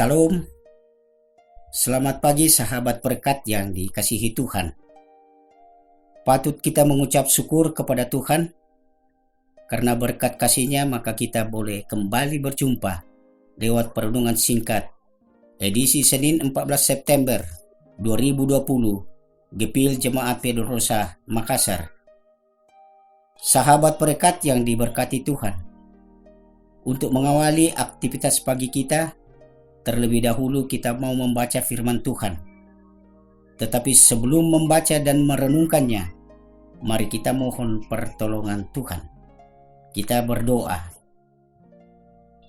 Salam, selamat pagi sahabat berkat yang dikasihi Tuhan. Patut kita mengucap syukur kepada Tuhan, karena berkat kasih-Nya maka kita boleh kembali berjumpa lewat perenungan singkat edisi Senin 14 September 2020, Gepil Jemaat Pedrosa, Makassar. Sahabat berkat yang diberkati Tuhan, untuk mengawali aktivitas pagi kita, terlebih dahulu kita mau membaca firman Tuhan. Tetapi sebelum membaca dan merenungkannya, mari kita mohon pertolongan Tuhan. Kita berdoa.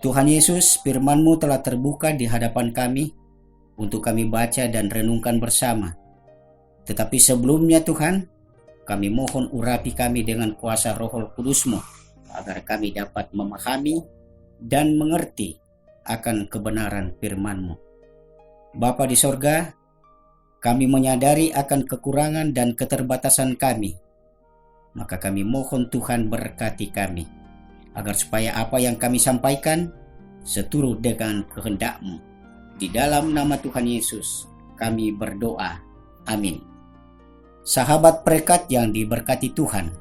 Tuhan Yesus, firman-Mu telah terbuka di hadapan kami untuk kami baca dan renungkan bersama. Tetapi sebelumnya Tuhan, kami mohon urapi kami dengan kuasa Roh Kudus-Mu, agar kami dapat memahami dan mengerti akan kebenaran firman-Mu. Bapa di sorga, kami menyadari akan kekurangan dan keterbatasan kami. Maka kami mohon Tuhan berkati kami, agar supaya apa yang kami sampaikan seturut dengan kehendak-Mu. Di dalam nama Tuhan Yesus kami berdoa. Amin. Sahabat berkat yang diberkati Tuhan,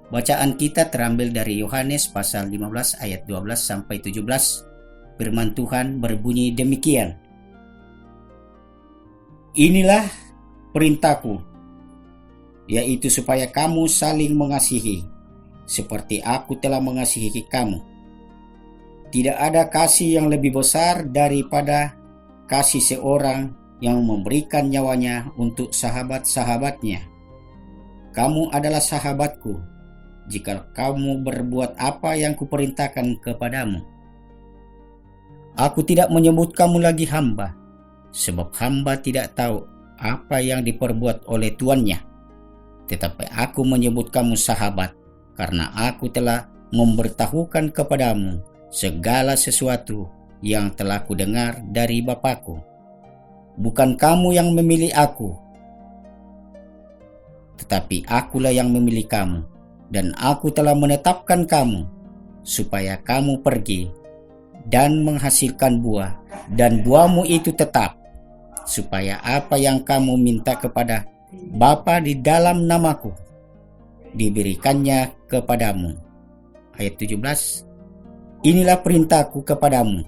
bacaan kita terambil dari Yohanes pasal 15 ayat 12 sampai 17. Firman Tuhan berbunyi demikian. Inilah perintahku, yaitu supaya kamu saling mengasihi, seperti aku telah mengasihi kamu. Tidak ada kasih yang lebih besar daripada kasih seorang yang memberikan nyawanya untuk sahabat-sahabatnya. Kamu adalah sahabatku, jika kamu berbuat apa yang kuperintahkan kepadamu. Aku tidak menyebut kamu lagi hamba, sebab hamba tidak tahu apa yang diperbuat oleh tuannya. Tetapi aku menyebut kamu sahabat, karena aku telah memberitahukan kepadamu segala sesuatu yang telah kudengar dari Bapakku. Bukan kamu yang memilih aku, tetapi akulah yang memilih kamu, dan aku telah menetapkan kamu, supaya kamu pergi dan menghasilkan buah, dan buahmu itu tetap, supaya apa yang kamu minta kepada Bapa di dalam namaku, diberikannya kepadamu. Ayat 17. Inilah perintahku kepadamu,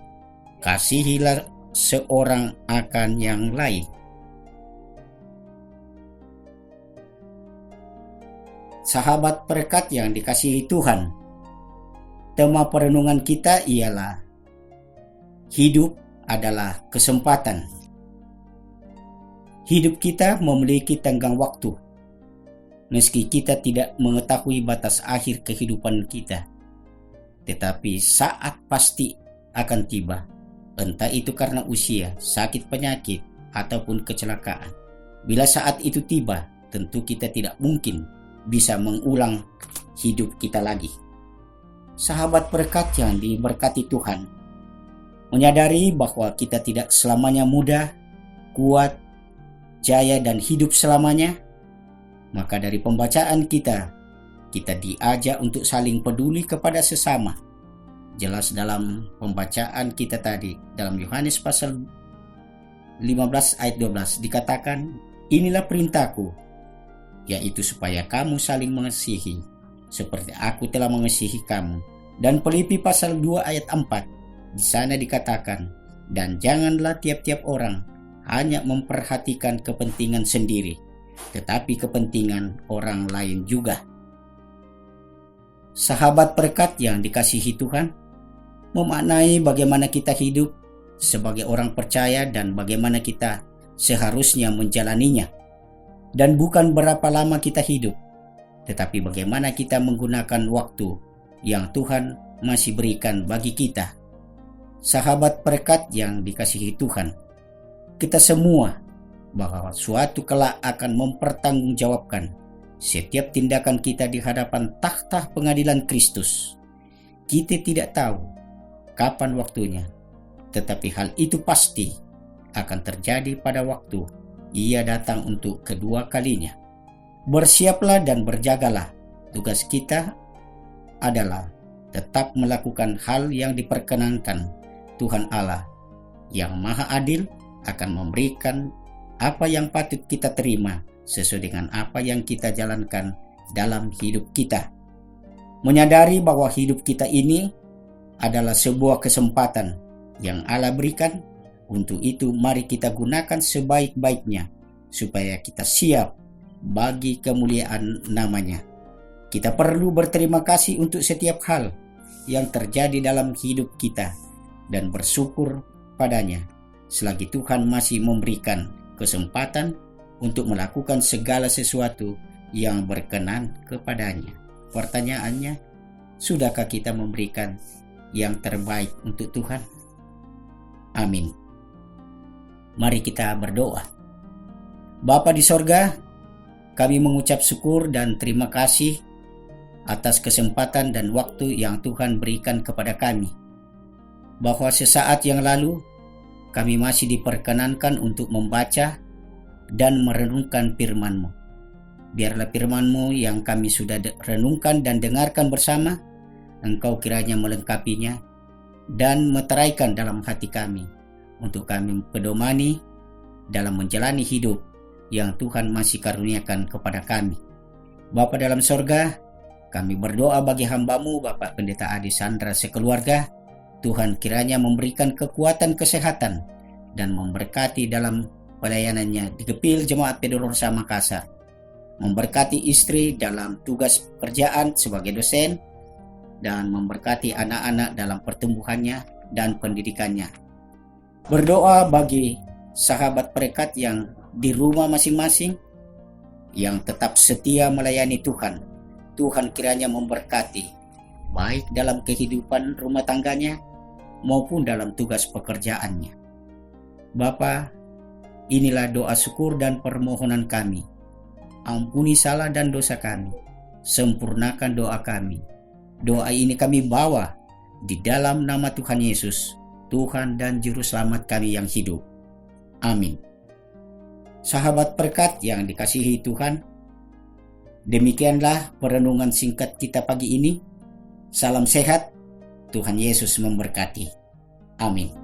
kasihilah seorang akan yang lain. Sahabat berkat yang dikasihi Tuhan, tema perenungan kita ialah hidup adalah kesempatan. Hidup kita memiliki tenggang waktu. Meski kita tidak mengetahui batas akhir kehidupan kita, tetapi saat pasti akan tiba, entah itu karena usia, sakit penyakit, ataupun kecelakaan. Bila saat itu tiba, tentu kita tidak mungkin bisa mengulang hidup kita lagi. Sahabat berkat yang diberkati Tuhan, menyadari bahwa kita tidak selamanya muda, kuat, jaya, dan hidup selamanya, maka dari pembacaan kita diajak untuk saling peduli kepada sesama. Jelas dalam pembacaan kita tadi, dalam Yohanes pasal 15 ayat 12 dikatakan, inilah perintahku, yaitu supaya kamu saling mengasihi, seperti aku telah mengasihi kamu. Dan Filipi pasal 2 ayat 4, di sana dikatakan, dan janganlah tiap-tiap orang hanya memperhatikan kepentingan sendiri, tetapi kepentingan orang lain juga. Sahabat berkat yang dikasihi Tuhan, memaknai bagaimana kita hidup sebagai orang percaya dan bagaimana kita seharusnya menjalaninya. Dan bukan berapa lama kita hidup, tetapi bagaimana kita menggunakan waktu yang Tuhan masih berikan bagi kita. Sahabat berkat yang dikasihi Tuhan, kita semua bahwa suatu kelak akan mempertanggungjawabkan setiap tindakan kita di hadapan takhta pengadilan Kristus. Kita tidak tahu kapan waktunya, tetapi hal itu pasti akan terjadi pada waktu Ia datang untuk kedua kalinya. Bersiaplah dan berjagalah. Tugas kita adalah tetap melakukan hal yang diperkenankan Tuhan Allah yang Maha Adil akan memberikan apa yang patut kita terima sesuai dengan apa yang kita jalankan dalam hidup kita. Menyadari bahwa hidup kita ini adalah sebuah kesempatan yang Allah berikan. Untuk itu mari kita gunakan sebaik-baiknya supaya kita siap bagi kemuliaan namanya. Kita perlu berterima kasih untuk setiap hal yang terjadi dalam hidup kita dan bersyukur padanya selagi Tuhan masih memberikan kesempatan untuk melakukan segala sesuatu yang berkenan kepadanya. Pertanyaannya, sudahkah kita memberikan yang terbaik untuk Tuhan? Amin. Mari kita berdoa. Bapa di sorga, kami mengucap syukur dan terima kasih atas kesempatan dan waktu yang Tuhan berikan kepada kami. Bahwa sesaat yang lalu, kami masih diperkenankan untuk membaca dan merenungkan firman-Mu. Biarlah firman-Mu yang kami sudah renungkan dan dengarkan bersama, Engkau kiranya melengkapinya dan meteraikan dalam hati kami, untuk kami pedomani dalam menjalani hidup yang Tuhan masih karuniakan kepada kami. Bapa dalam sorga, kami berdoa bagi hamba-Mu, Bapak Pendeta Adi Sandra sekeluarga. Tuhan kiranya memberikan kekuatan kesehatan dan memberkati dalam pelayanannya di Gepil Jemaat Pedorosa Makassar. Memberkati istri dalam tugas pekerjaan sebagai dosen dan memberkati anak-anak dalam pertumbuhannya dan pendidikannya. Berdoa bagi sahabat perekat yang di rumah masing-masing yang tetap setia melayani Tuhan. Tuhan kiranya memberkati baik dalam kehidupan rumah tangganya maupun dalam tugas pekerjaannya. Bapa, inilah doa syukur dan permohonan kami. Ampuni salah dan dosa kami. Sempurnakan doa kami. Doa ini kami bawa di dalam nama Tuhan Yesus, Tuhan dan Juru Selamat kami yang hidup. Amin. Sahabat berkat yang dikasihi Tuhan, demikianlah perenungan singkat kita pagi ini. Salam sehat, Tuhan Yesus memberkati. Amin.